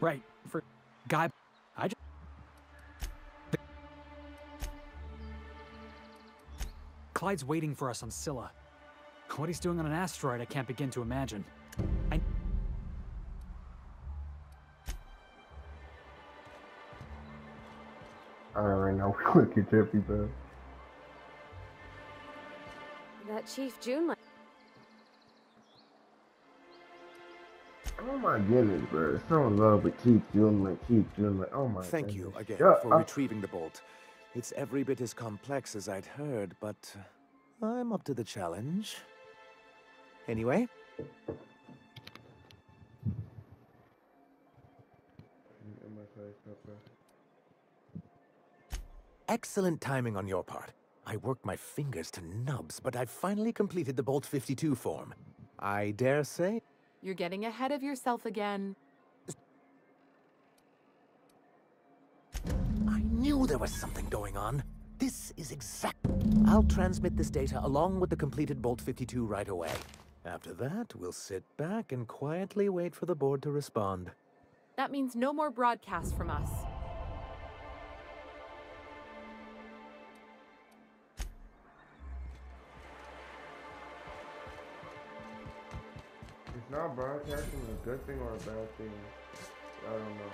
Right, for guy. I just. Clyde's waiting for us on Scylla. What he's doing on an asteroid, I can't begin to imagine. I already know. Look at Jeffy, bro. That Chief June. Oh my goodness, bro. So in love with Keith June, oh my Thank you goodness. again Yeah, for retrieving the bolt. It's every bit as complex as I'd heard, but I'm up to the challenge. Anyway. Excellent timing on your part. I worked my fingers to nubs, but I've finally completed the Bolt 52 form. I dare say... You're getting ahead of yourself again. I knew there was something going on. This is exact... I'll transmit this data along with the completed Bolt 52 right away. After that, we'll sit back and quietly wait for the board to respond. That means no more broadcasts from us. It's not broadcasting a good thing or a bad thing. I don't know.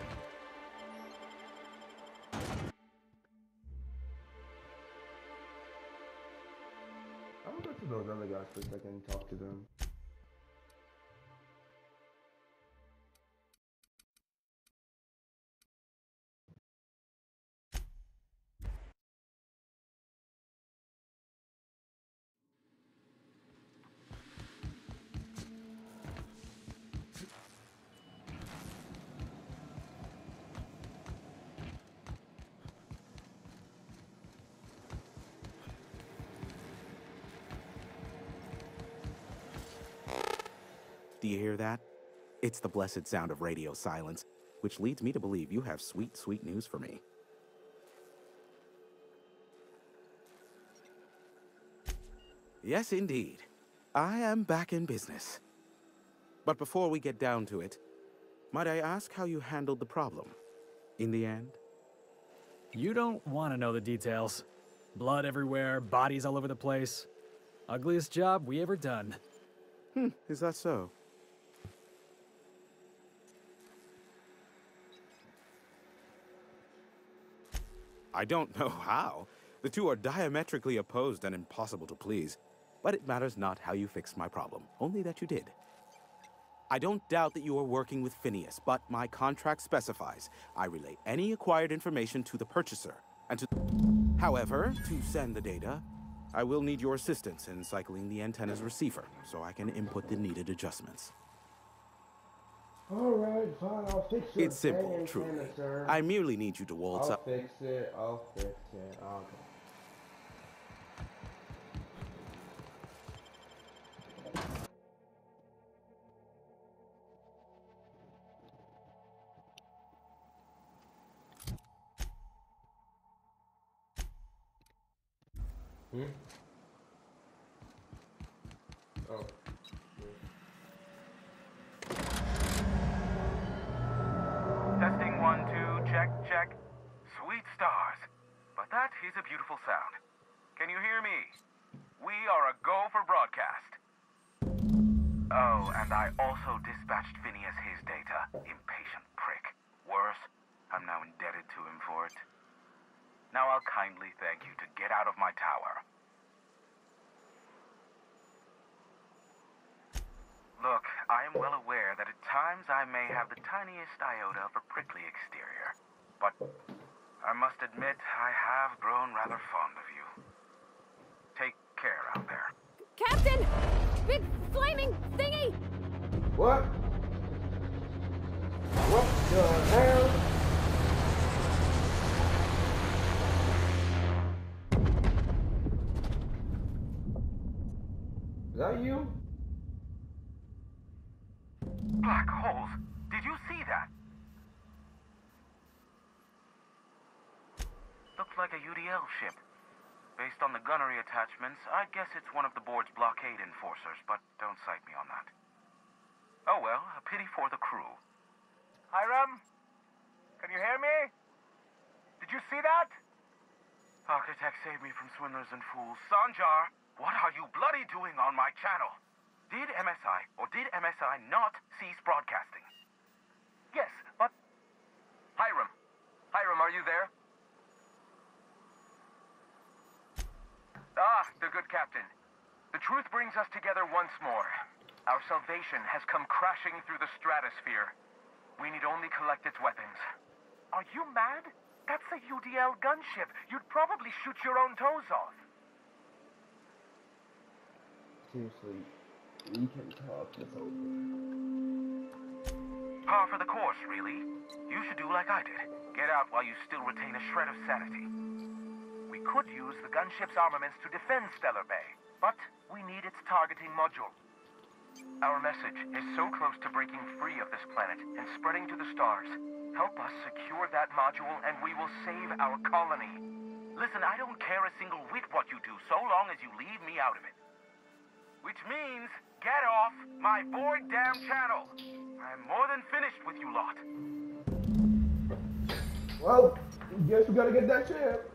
I'm gonna go to those other guys for a second and talk to them. Do you hear that? It's the blessed sound of radio silence, which leads me to believe you have sweet, sweet news for me. Yes, indeed. I am back in business. But before we get down to it, might I ask how you handled the problem in the end? You don't want to know the details. Blood everywhere, bodies all over the place. Ugliest job we ever done. Is that so? I don't know how. The two are diametrically opposed and impossible to please. But it matters not how you fixed my problem, only that you did. I don't doubt that you are working with Phineas, but my contract specifies I relay any acquired information to the purchaser, and to... However, to send the data, I will need your assistance in cycling the antenna's receiver, so I can input the needed adjustments. Alright, fine, I'll fix it. It's simple, truly. I merely need you to waltz up... I'll fix it. Okay. Oh. Testing 1, 2, check. Sweet stars. But that is a beautiful sound. Can you hear me? We are a go for broadcast. Oh, and I also dispatched Phineas his data. Impatient prick. Worse, I'm now indebted to him for it. Now I'll kindly thank you to get out of my tower. Look, I am well aware that at times I may have the tiniest iota of a prickly exterior. But I must admit I have grown rather fond of you. Take care out there. Captain! Big flaming thingy! What? What the hell? Is that you? Black holes! Did you see that? Looks like a UDL ship. Based on the gunnery attachments, I guess it's one of the board's blockade enforcers, but don't cite me on that. Oh well, a pity for the crew. Hiram, save me from swindlers and fools. Sanjar, what are you bloody doing on my channel? Did MSI or did MSI not cease broadcasting? Yes, but... Hiram. Hiram, are you there? Ah, the good captain. The truth brings us together once more. Our salvation has come crashing through the stratosphere. We need only collect its weapons. Are you mad? That's a UDL gunship. You'd probably shoot your own toes off. Seriously, we can talk this over. Par for the course, really. You should do like I did. Get out while you still retain a shred of sanity. We could use the gunship's armaments to defend Stellar Bay, but we need its targeting module. Our message is so close to breaking free of this planet and spreading to the stars. Help us secure that module and we will save our colony. Listen, I don't care a single whit what you do, so long as you leave me out of it. Which means, get off my bored damn channel. I'm more than finished with you lot. Well, guess we gotta get that ship.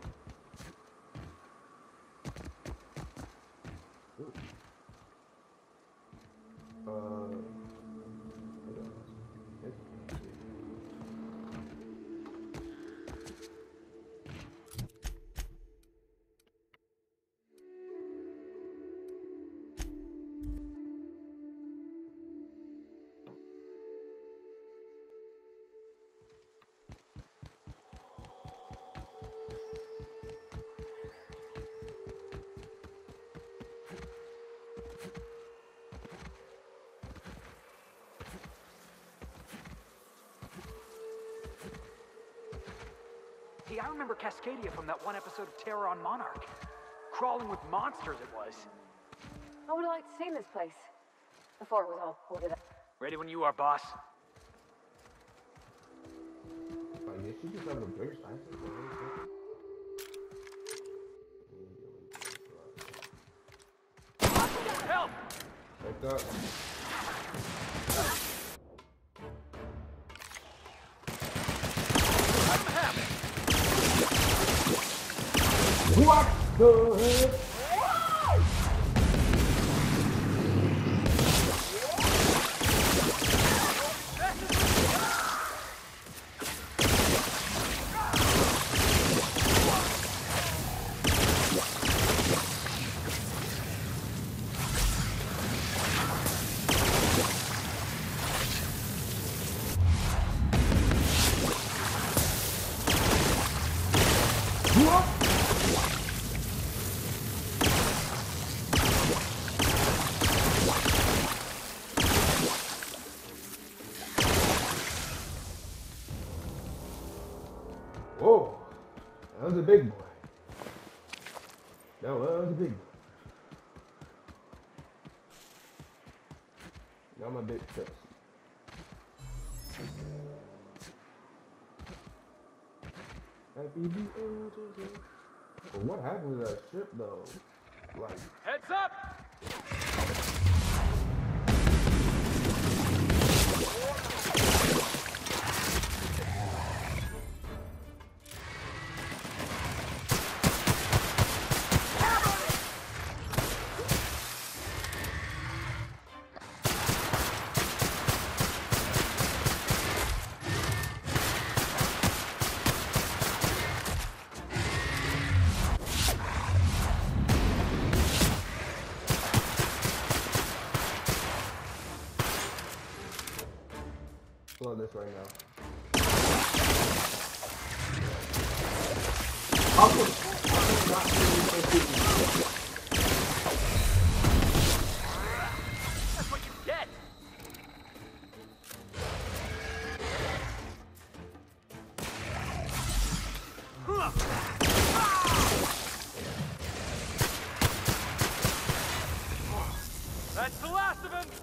Hey, I remember Cascadia from that one episode of Terror on Monarch. Crawling with monsters it was. I would have liked to see this place before it was all boarded up. Ready when you are, boss. I guess you just have a British accent. Help! Like that. What the heck? Whoa, that was a big boy. That was a big boy. Got my big chest. Happy the angels. But what happened to that ship though? Like, Heads up! slow this right now. That's what you get! That's the last of him!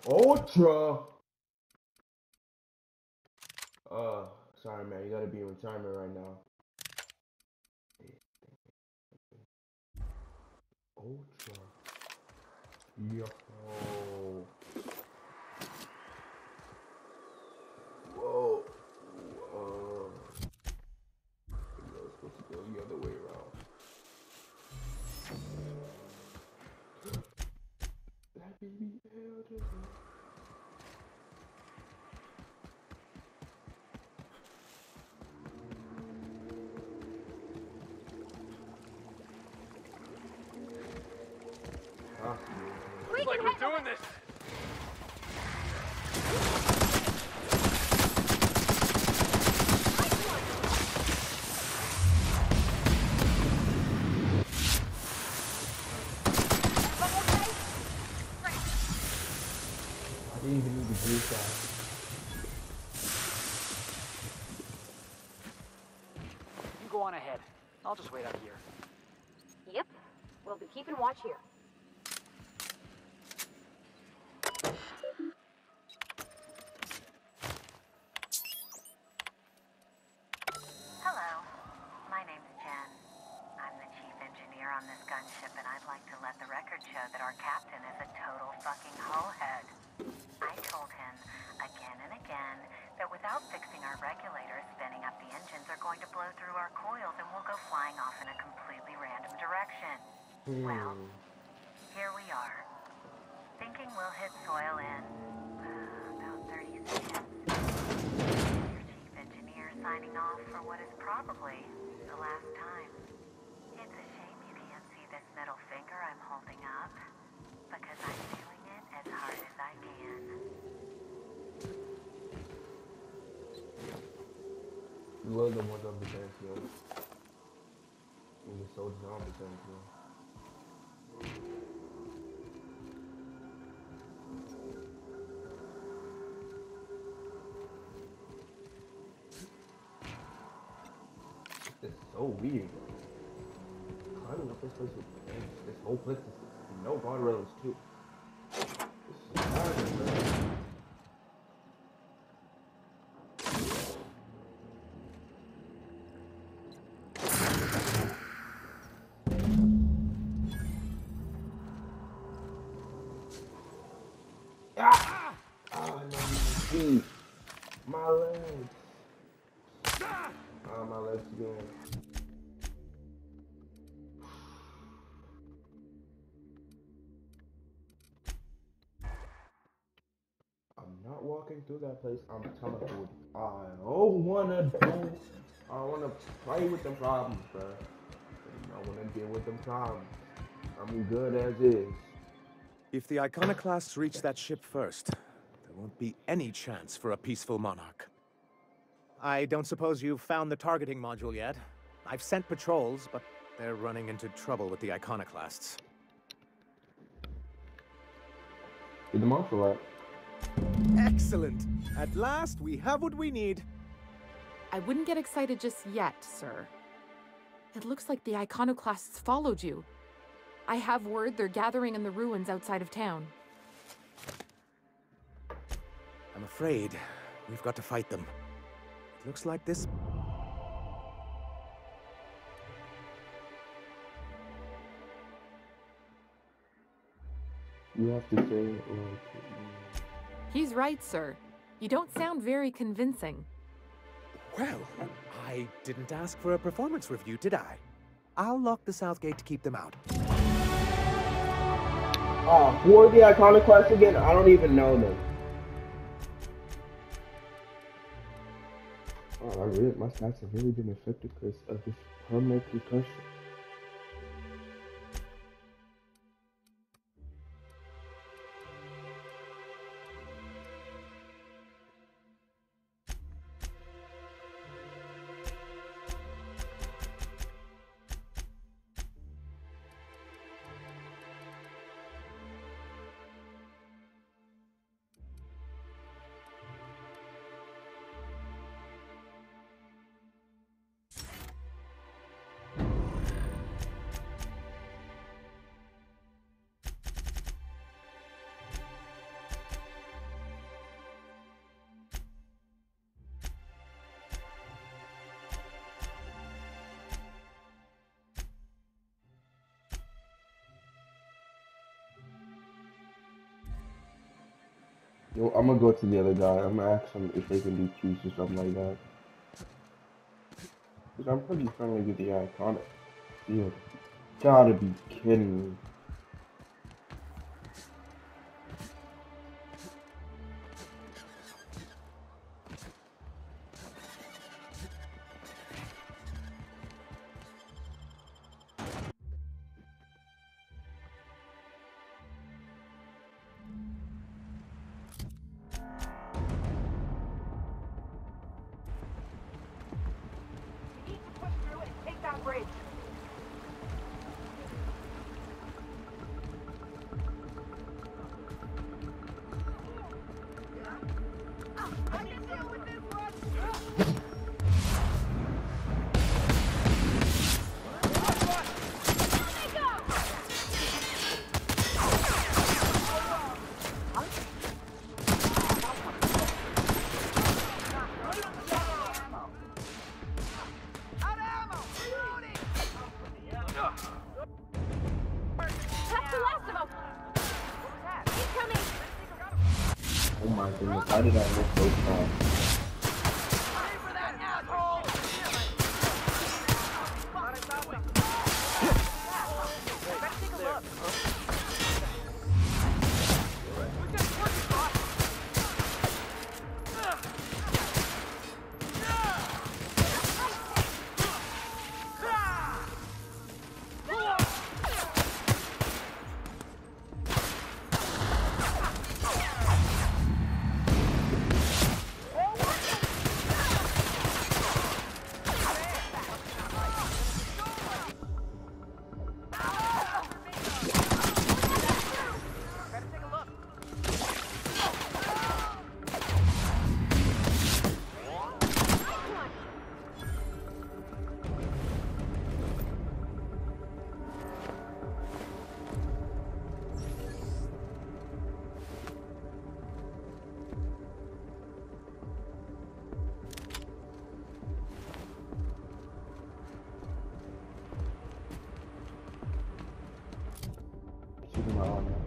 Ultra. Sorry, man. You gotta be in retirement right now. Ultra. Yo. Whoa. Maybe I was supposed to go the other way around. That baby elder. Looks like we're doing this. I didn't even need to do that. You go on ahead. I'll just wait out here. Yep. We'll be keeping watch here. Hello. My name's Jen. I'm the chief engineer on this gunship, and I'd like to let the record show that our captain is a total fucking hullhead. I told him again and again that without fixing our regulators, spinning up the engines are going to blow through our coils and we'll go flying off in a completely random direction. Well, here we are. Thinking we'll hit soil in about 30 seconds. Your chief engineer signing off for what is probably the last time. It's a shame you can't see this middle finger I'm holding up, because I'm doing it as hard as I can. Love the ones on the dance floor. And the soldiers on the dance floor. It's so weird. Climbing up this place with this whole place is no guardrails too. This is hard, man. My legs. My legs again. I'm not walking through that place. I'm telling you, I don't wanna play with them problems, bro. I wanna deal with them problems. I'm good as is. If the Iconoclasts reach that ship first, there won't be any chance for a peaceful monarch. I don't suppose you've found the targeting module yet. I've sent patrols, but they're running into trouble with the Iconoclasts. Did the monster right? Excellent! At last, we have what we need. I wouldn't get excited just yet, sir. It looks like the Iconoclasts followed you. I have word they're gathering in the ruins outside of town. I'm afraid we've got to fight them. It looks like this... You have to say it like... He's right, sir. You don't sound very convincing. Well, I didn't ask for a performance review, did I? I'll lock the south gate to keep them out. Who are the Iconoclasts again? I don't even know them. My stats have really been affected because of this permanent concussion. Yo, I'm gonna go to the other guy. I'm gonna ask him if they can do peace or something like that. Cause I'm pretty friendly with the iconic. You gotta be kidding me. You need to push through and take that bridge. That's the last of them. He's coming. Oh my goodness, how did I miss those shots? Shooting my arm now.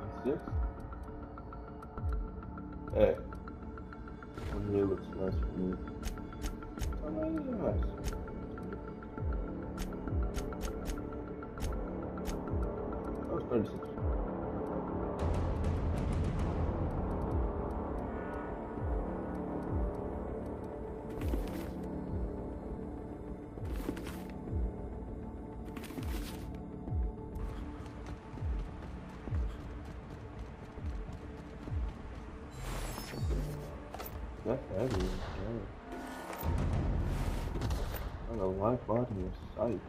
What's this? Hey. One here looks nice for me. Oh, nice. That was 36. That's heavy. Got a live body in sight.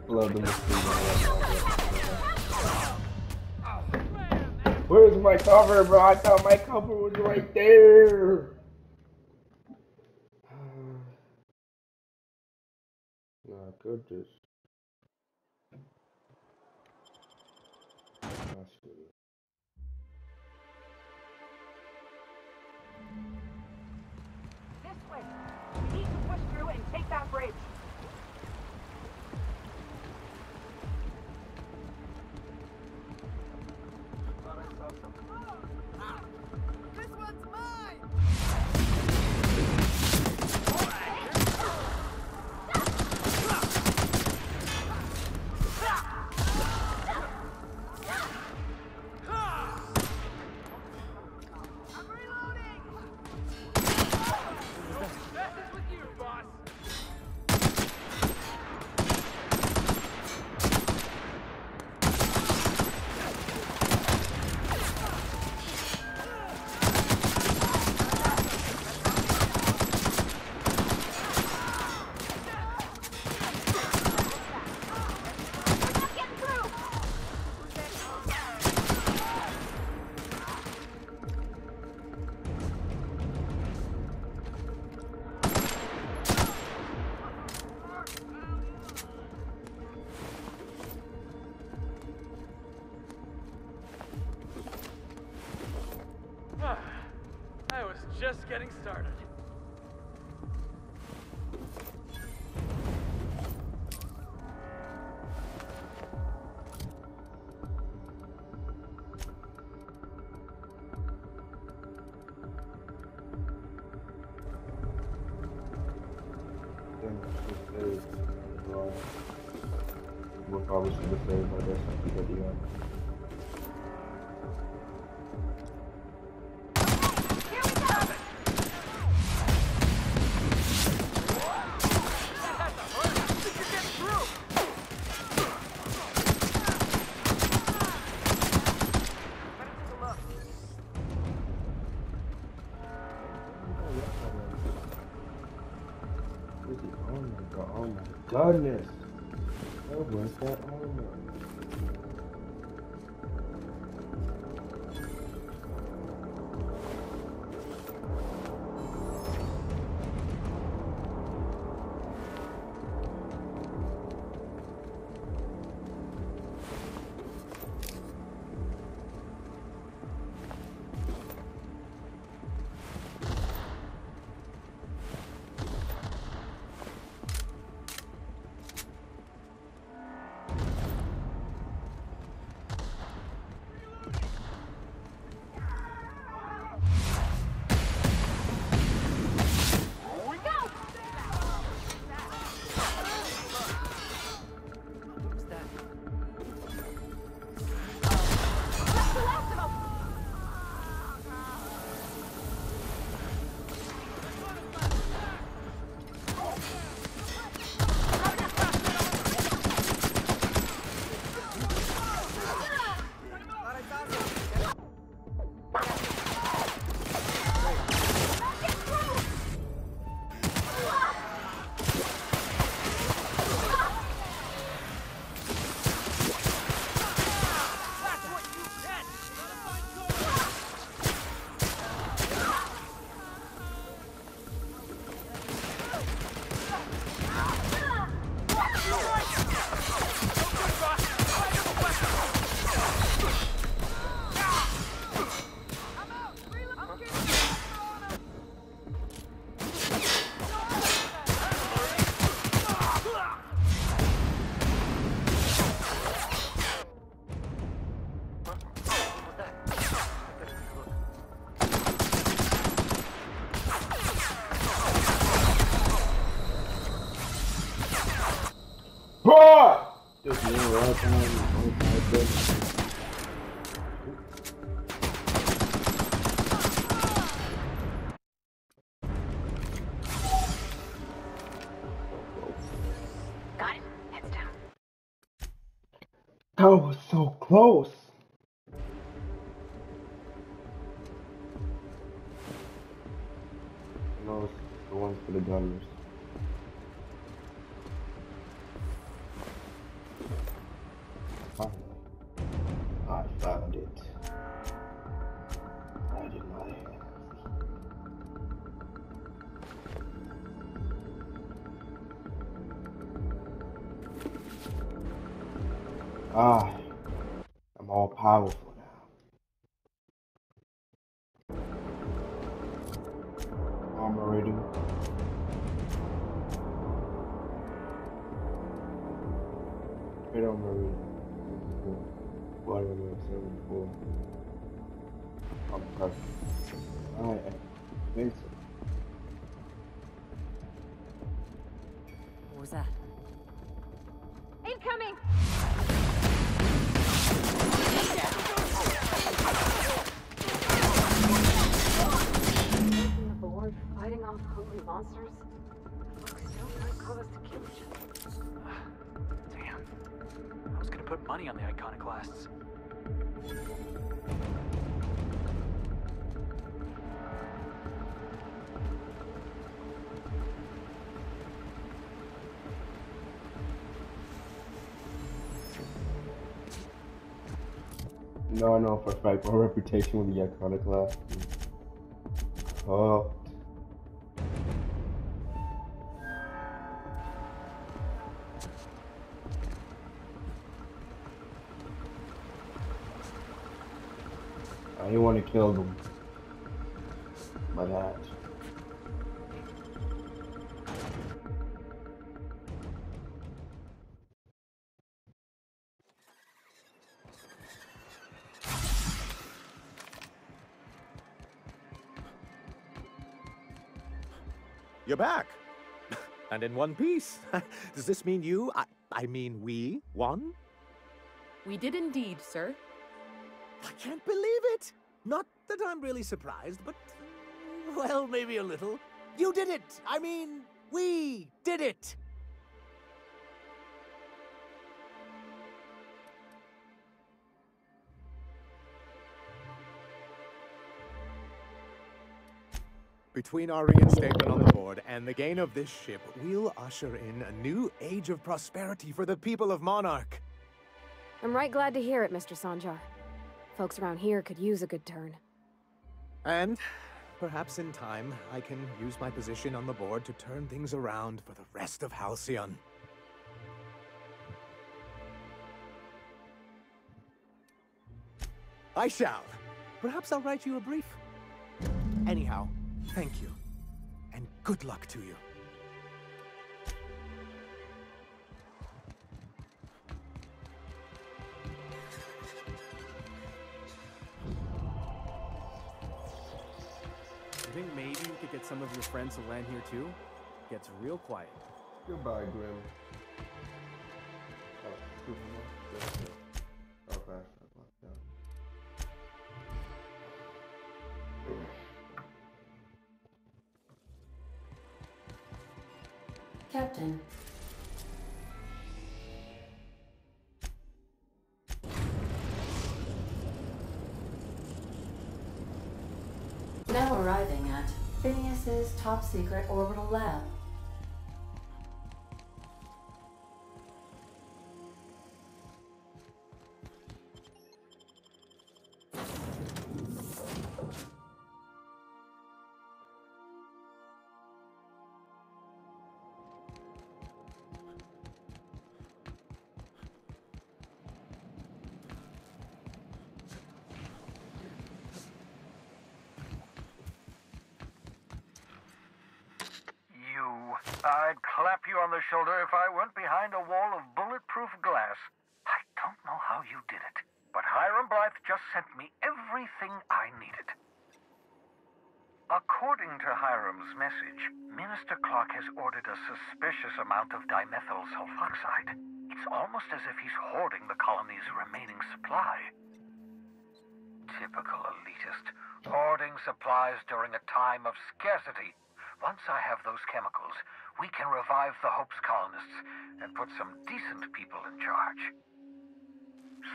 Love the mystery. Where's my cover, bro? I thought my cover was right there. No, I could just. That's good. Take that bridge. This one's mine! I'm reloading! Message with you, boss. I was just getting started. We'll probably should have saved my guess at the end. Oh my goodness! Where was that armor? Just one right time. Oh my goodness. Got it. Heads down. That was so close. No, it's the one for the gunners. I found it. Right in my hands. I'm all powerful now. Armor rating. Fredo Marie. Whatever, 74. I'm perfect. I think so. What was that? Incoming! The board fighting off hungry monsters? Still might cause us to kill each other. Damn. I was gonna put money on the iconoclasts. No, I know for a fact my reputation with the iconoclast is fucked. I didn't want to kill them. My dad. You're back! And in one piece. Does this mean I mean we, won? We did indeed, sir. I can't believe it! Not that I'm really surprised, but, well, maybe a little. You did it! I mean, we did it! Between our reinstatement on the board and the gain of this ship, we'll usher in a new age of prosperity for the people of Monarch. I'm right glad to hear it, Mr. Sanjar. Folks around here could use a good turn. And perhaps in time, I can use my position on the board to turn things around for the rest of Halcyon. I shall. Perhaps I'll write you a brief. Anyhow, thank you. And good luck to you. You think maybe we could get some of your friends to land here too? Gets real quiet. Goodbye, Grim. Oh, Superman. Okay. Captain. Now arriving at Phineas's top secret orbital lab. I'd clap you on the shoulder if I weren't behind a wall of bulletproof glass. I don't know how you did it, but Hiram Blythe just sent me everything I needed. According to Hiram's message, Minister Clark has ordered a suspicious amount of dimethyl sulfoxide. It's almost as if he's hoarding the colony's remaining supply. Typical elitist, hoarding supplies during a time of scarcity. Once I have those chemicals, we can revive the Hope's colonists and put some decent people in charge.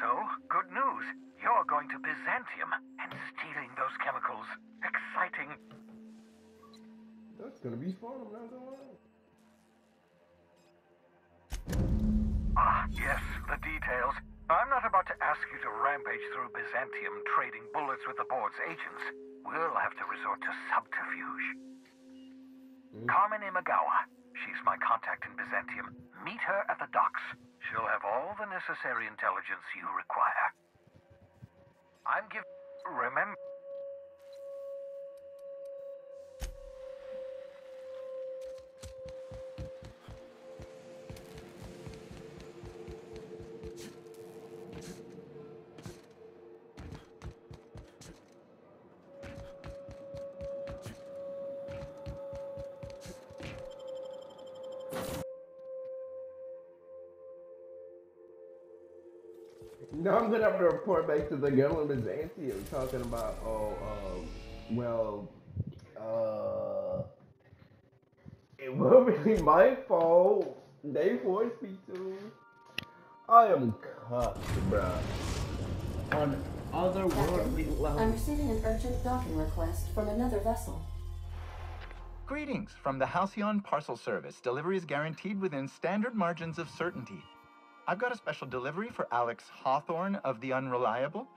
So, good news. You're going to Byzantium and stealing those chemicals. Exciting. That's gonna be fun, I'm not gonna lie. Ah, yes, the details. I'm not about to ask you to rampage through Byzantium trading bullets with the board's agents. We'll have to resort to subterfuge. Carmen Imagawa. She's my contact in Byzantium. Meet her at the docks. She'll have all the necessary intelligence you require. I'm giving... Remember... Now I'm gonna have to report back to the government Byzantium talking about, it wasn't really my fault. They forced me to. I am cuffed, bruh. On otherworldly Captain, level. I'm receiving an urgent docking request from another vessel. Greetings from the Halcyon Parcel Service. Delivery is guaranteed within standard margins of certainty. I've got a special delivery for Alex Hawthorne of the Unreliable.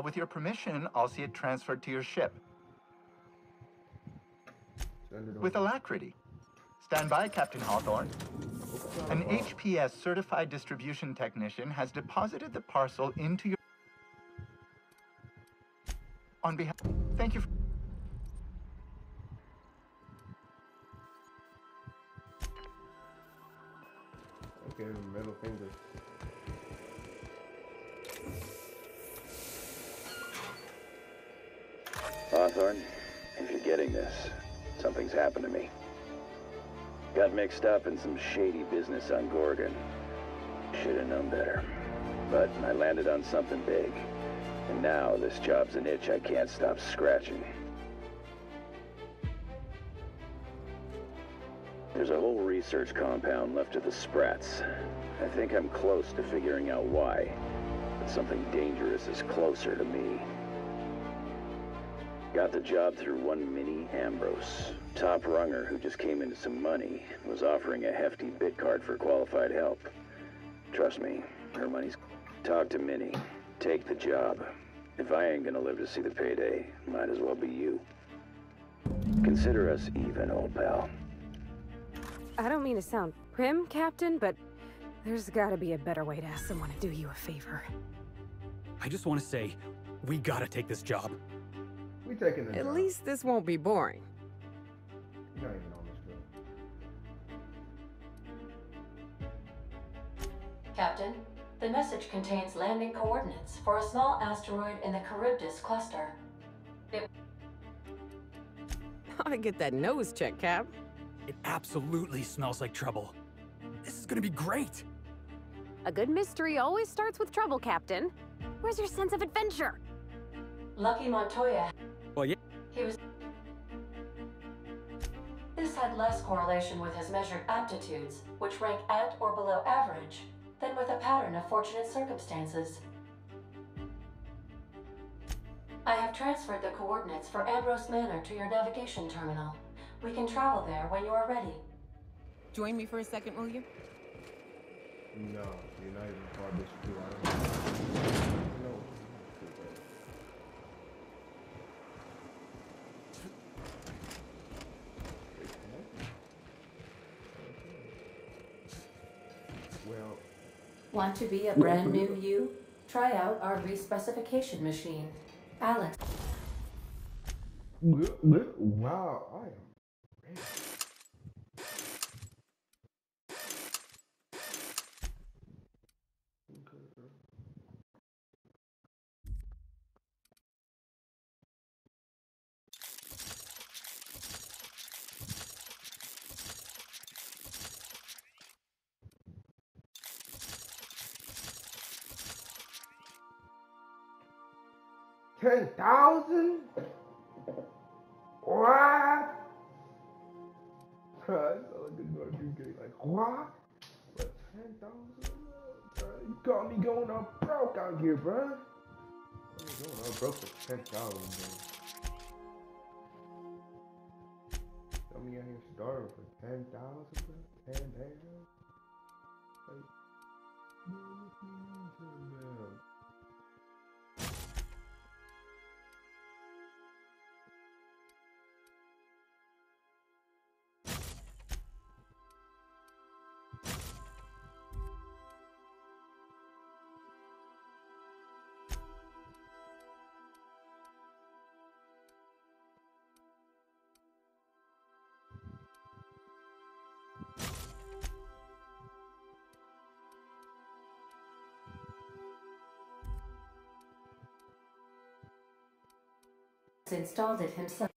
With your permission, I'll see it transferred to your ship. With alacrity. Stand by, Captain Hawthorne. An HPS certified distribution technician has deposited the parcel into your... On behalf... Thank you. Okay, middle finger. Hawthorne, if you're getting this, something's happened to me. Got mixed up in some shady business on Gorgon. Should have known better. But I landed on something big. And now this job's an itch I can't stop scratching. There's a whole research compound left of the Sprats. I think I'm close to figuring out why. But something dangerous is closer to me. Got the job through one Minnie Ambrose. Top runger who just came into some money, was offering a hefty bid card for qualified help. Trust me, her money's... Talk to Minnie. Take the job. If I ain't gonna live to see the payday, might as well be you. Consider us even, old pal. I don't mean to sound prim, Captain, but there's gotta be a better way to ask someone to do you a favor. I just want to say, we gotta take this job. We taking the At job. least this won't be boring. You're not even on this show. Captain, the message contains landing coordinates for a small asteroid in the Charybdis cluster. Ought to get that nose checked, Cap. It absolutely smells like trouble. This is gonna be great. A good mystery always starts with trouble, Captain. Where's your sense of adventure? Lucky Montoya. Well, yeah. He was... This had less correlation with his measured aptitudes, which rank at or below average, than with a pattern of fortunate circumstances. I have transferred the coordinates for Ambrose Manor to your navigation terminal. We can travel there when you are ready. Join me for a second, will you? No, you're not even part of this crew. I don't know. Well, Want to be a brand new you? Try out our respecification machine. Alex. wow, I am ready. $10,000? What? Bro, I saw like a notification like, what? But 10,000? Bro, you got me going on broke out here, bro. I'm going on broke for 10,000, bro. Got me out here starving for 10,000, bro. 10 days. Like, damn. Installed it himself.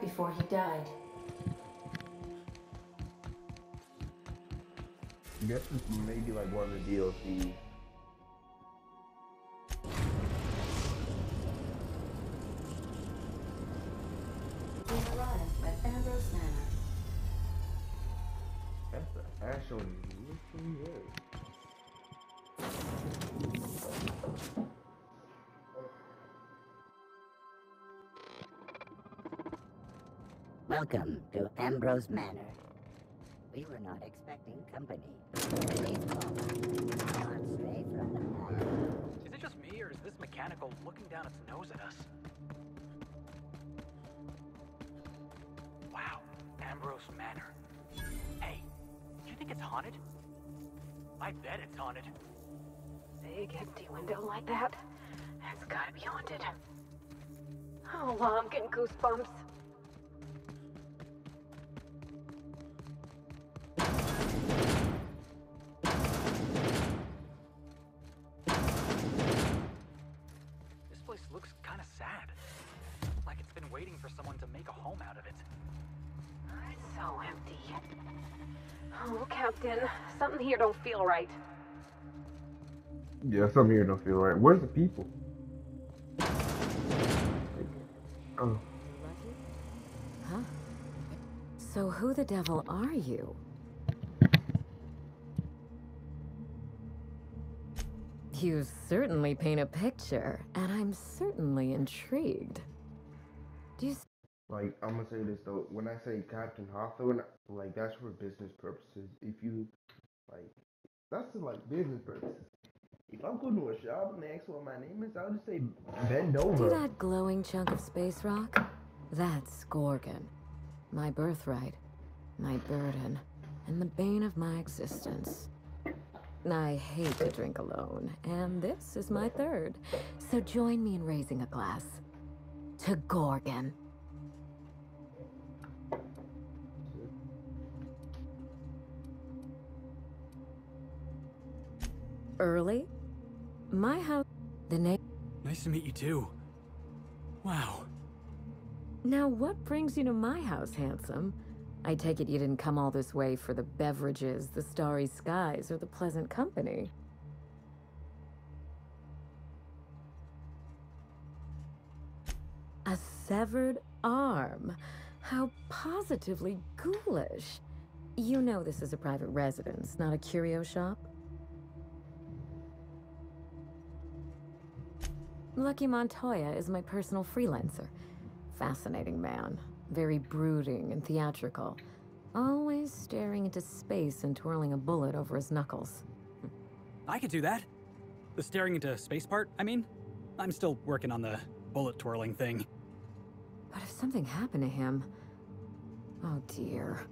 before he died. I guess this is maybe like one of the DLCs. We arrived at Ambrose Manor. That's actually looking good. Welcome to Ambrose Manor. We were not expecting company. Please call us. Not stray from the manor. Is it just me, or is this mechanical looking down its nose at us? Wow, Ambrose Manor. Hey, do you think it's haunted? I bet it's haunted. Big empty window like that? That's gotta be haunted. Oh, I'm getting goosebumps. This place looks kind of sad. Like it's been waiting for someone to make a home out of it. It's so empty. Oh, Captain, something here don't feel right. Yeah, something here don't feel right. Where's the people? Oh. Huh? So who the devil are you? You certainly paint a picture, and I'm certainly intrigued. Do you... Like, I'm gonna say this though, when I say Captain Hawthorne, like, that's for business purposes. If you, like, that's for, like, business purposes. If I'm going to a shop and they ask what my name is, I'll just say, bend over. See that glowing chunk of space rock? That's Gorgon. My birthright, my burden, and the bane of my existence. I hate to drink alone, and this is my third. So join me in raising a glass. To Gorgon. Early? My house... The name... Nice to meet you too. Wow. Now what brings you to my house, handsome? I take it you didn't come all this way for the beverages, the starry skies, or the pleasant company. A severed arm. How positively ghoulish. You know this is a private residence, not a curio shop? Lucky Montoya is my personal freelancer. Fascinating man. Very brooding and theatrical. Always staring into space and twirling a bullet over his knuckles. I could do that. The staring into space part, I mean. I'm still working on the bullet twirling thing. But if something happened to him... Oh dear.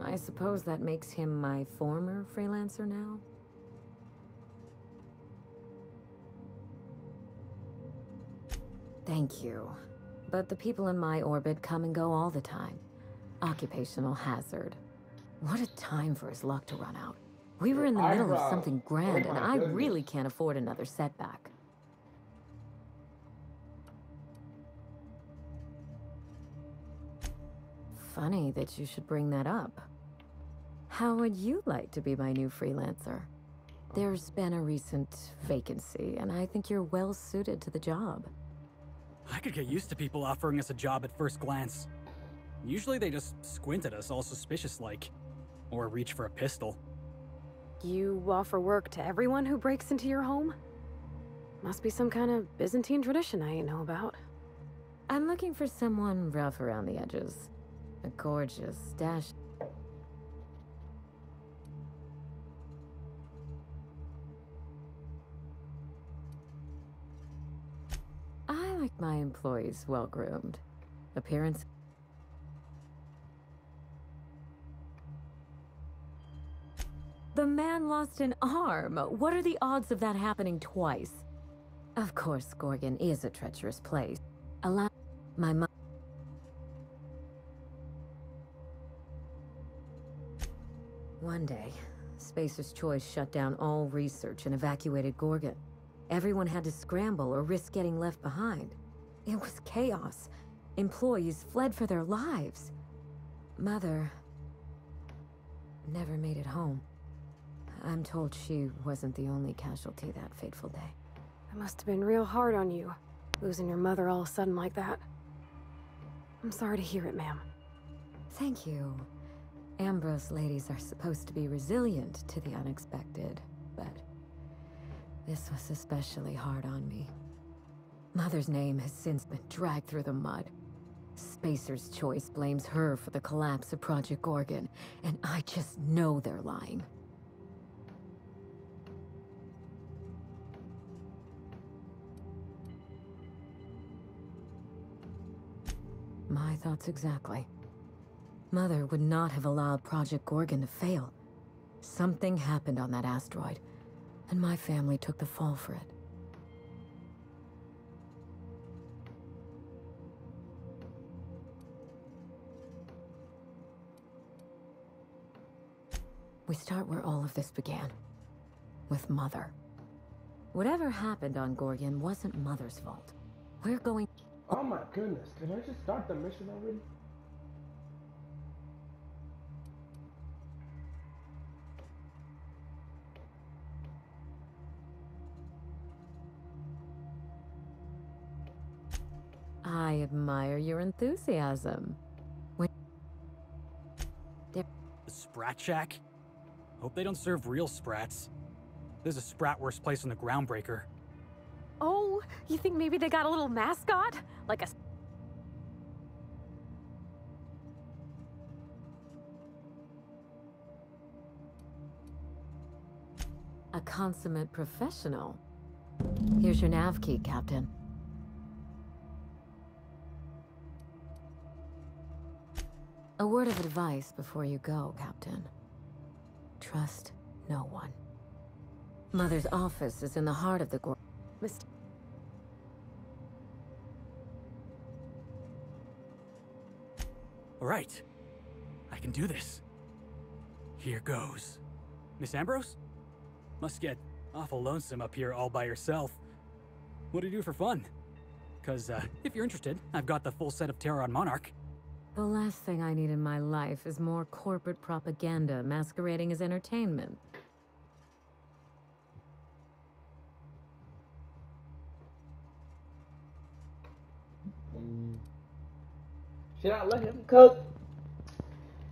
I suppose that makes him my former freelancer now? Thank you. But the people in my orbit come and go all the time. Occupational hazard. What a time for his luck to run out. We were in the middle of something grand, and I really can't afford another setback. Funny that you should bring that up. How would you like to be my new freelancer? There's been a recent vacancy, and I think you're well suited to the job. I could get used to people offering us a job at first glance. Usually they just squint at us all suspicious-like. Or reach for a pistol. You offer work to everyone who breaks into your home? Must be some kind of Byzantine tradition I ain't know about. I'm looking for someone rough around the edges. A gorgeous, dash... I like my employees well-groomed. Appearance... The man lost an arm. What are the odds of that happening twice? Of course, Gorgon is a treacherous place. Allow my mom... One day, Spacer's Choice shut down all research and evacuated Gorgon. Everyone had to scramble or risk getting left behind. It was chaos. Employees fled for their lives. Mother never made it home. I'm told she wasn't the only casualty that fateful day. It must have been real hard on you, losing your mother all of a sudden like that. I'm sorry to hear it, ma'am. Thank you. Ambrose ladies are supposed to be resilient to the unexpected, but this was especially hard on me. Mother's name has since been dragged through the mud. Spacer's Choice blames her for the collapse of Project Gorgon, and I just know they're lying. My thoughts exactly. Mother would not have allowed Project Gorgon to fail. Something happened on that asteroid, and my family took the fall for it. We start where all of this began, with Mother. Whatever happened on Gorgon wasn't Mother's fault. We're going... Oh my goodness, did I just start the mission already? I admire your enthusiasm. The Sprat Shack? Hope they don't serve real sprats. There's a sprat worse place than the Groundbreaker. Oh, you think maybe they got a little mascot? Like a... A consummate professional. Here's your nav key, Captain. A word of advice before you go, Captain. Trust no one. Mother's office is in the heart of the Mr. All right. I can do this. Here goes. Miss Ambrose? Must get awful lonesome up here all by yourself. What do you do for fun? Because, if you're interested, I've got the full set of Terror on Monarch. The last thing I need in my life is more corporate propaganda masquerading as entertainment. Should I let him cook?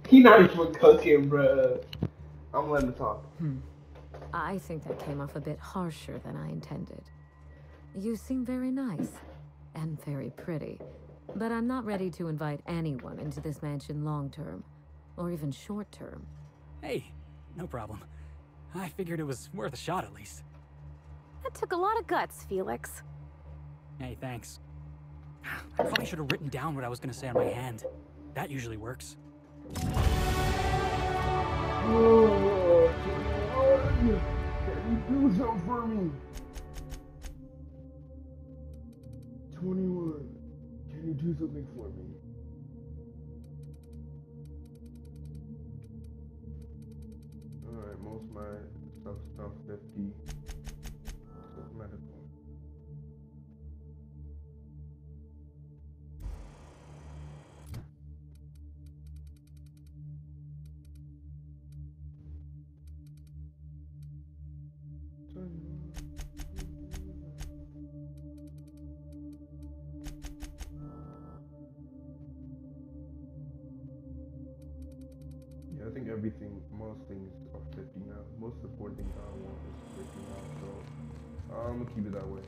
He not even cooking, bruh. I'm letting him talk. I think that came off a bit harsher than I intended. You seem very nice, and very pretty, but I'm not ready to invite anyone into this mansion long-term, or even short-term. Hey, no problem. I figured it was worth a shot at least. That took a lot of guts, Felix. Hey, thanks. I probably should have written down what I was gonna say on my hand. That usually works. Oh, can you do something for me? 21. Can you do something for me? Alright, most of my stuff 50. Medical. Yeah, I think most things are 50 now. Most of the important things I want is 50 now, so I'm gonna keep it that way.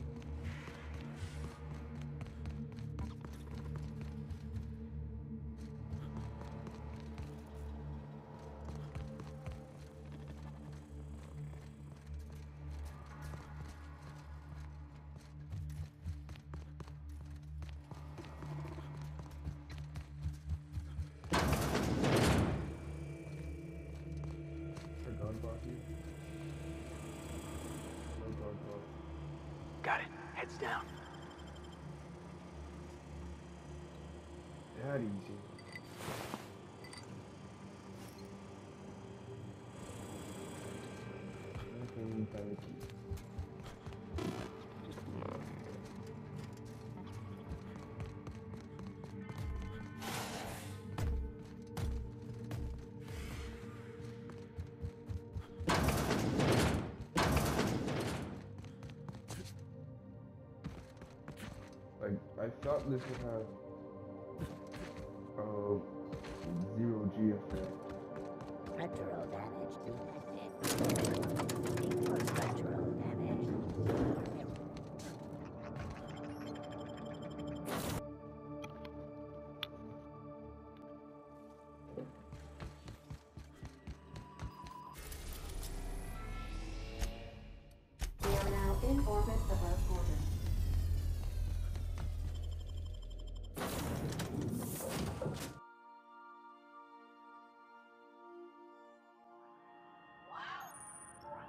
Got it. Heads down. That easy. thought this would have 0 G effect. Structural damage detected. Ignore structural damage. We are now in orbit above Gorgon.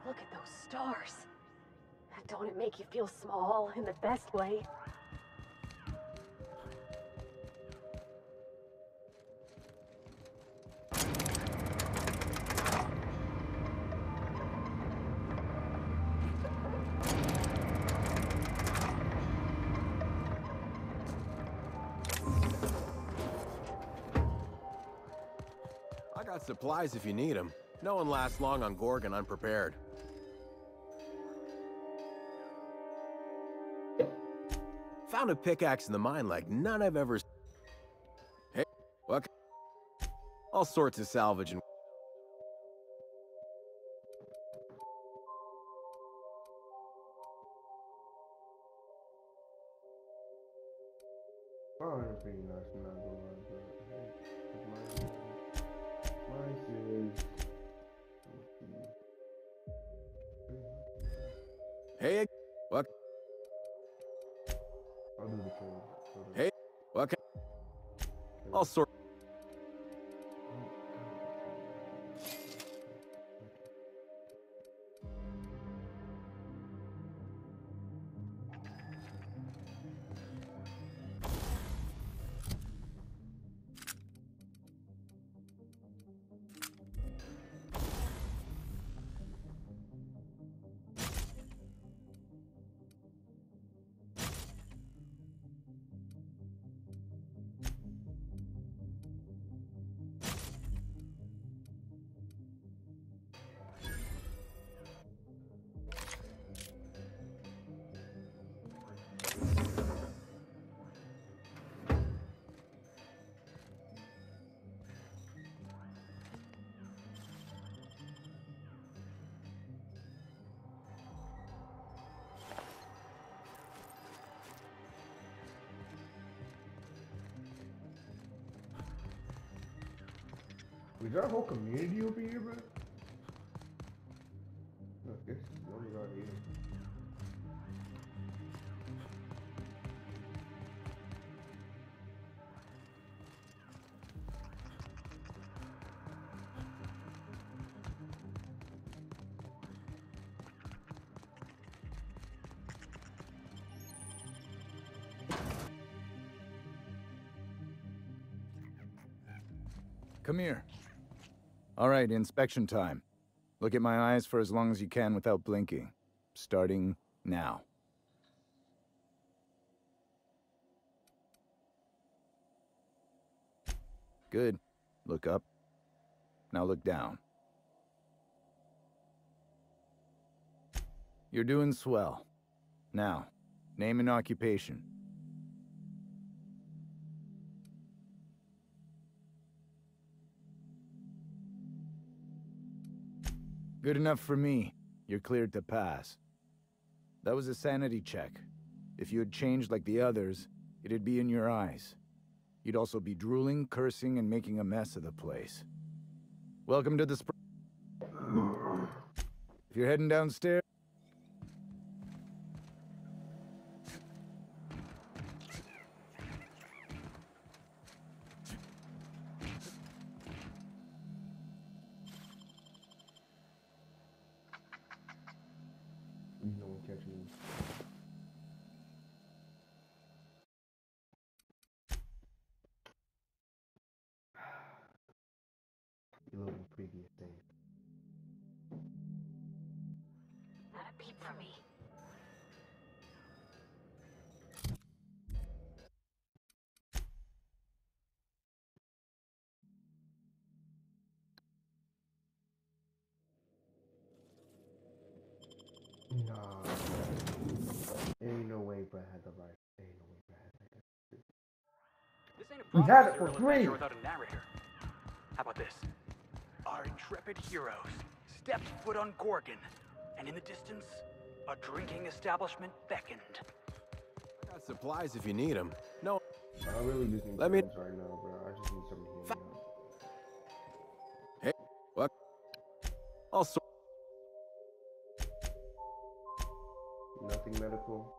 Look at those stars. Don't it make you feel small in the best way? I got supplies if you need them. No one lasts long on Gorgon unprepared. Found a pickaxe in the mine like none I've ever seen. Hey, what? All sorts of salvage and... Oh, that's pretty nice. I'm not gonna lie, but mine says. Hey, what? I'll do the code. Hey, what? All sorts. Is there a whole community over here, bro? I guess one is out here. Come here. All right, inspection time. Look at my eyes for as long as you can without blinking. Starting now. Good. Look up. Now look down. You're doing swell. Now, name and occupation. Good enough for me. You're cleared to pass. That was a sanity check. If you had changed like the others, it'd be in your eyes. You'd also be drooling, cursing, and making a mess of the place. Welcome to the If you're heading downstairs... No one catch me. You little previous thing. Not a peep for me. Nah, ain't no way, bro. I had the right. Ain't no way, bro. I had that. ain't a We problem had with it for serial free. adventure without a narrator. How about this? Our intrepid heroes stepped foot on Gorgon, and in the distance, a drinking establishment beckoned. I got supplies if you need them. No. I really just need Let me- friends right now, bro. I just need somebody to hear me out. Hey, what? I'll sort. Nothing medical.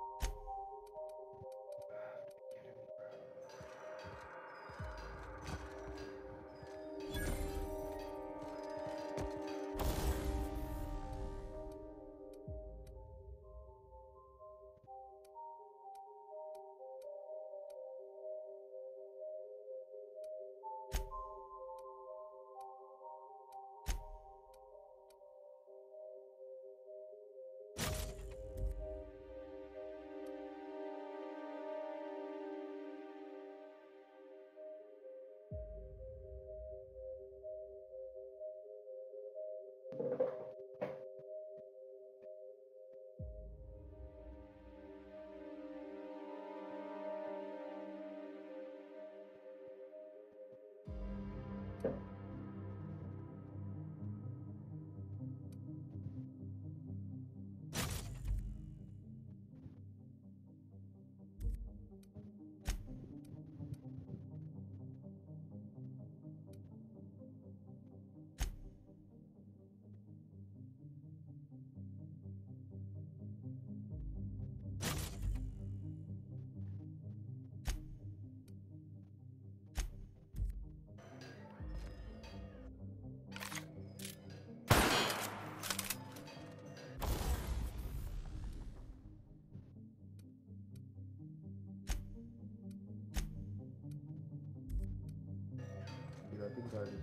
I think I just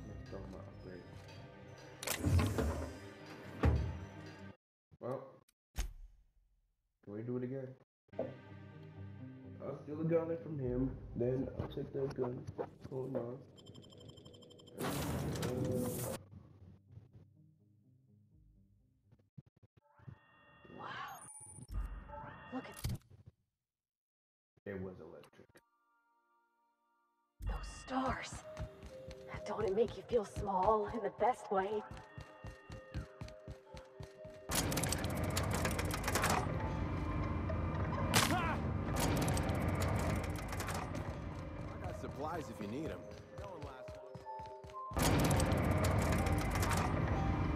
missed on my upgrade. Well, can we do it again? I'll steal a gun from him, then I'll take that gun. Hold on. Wow. Look at It was electric. those stars. Don't it make you feel small in the best way? I got supplies if you need them. No one lasts long.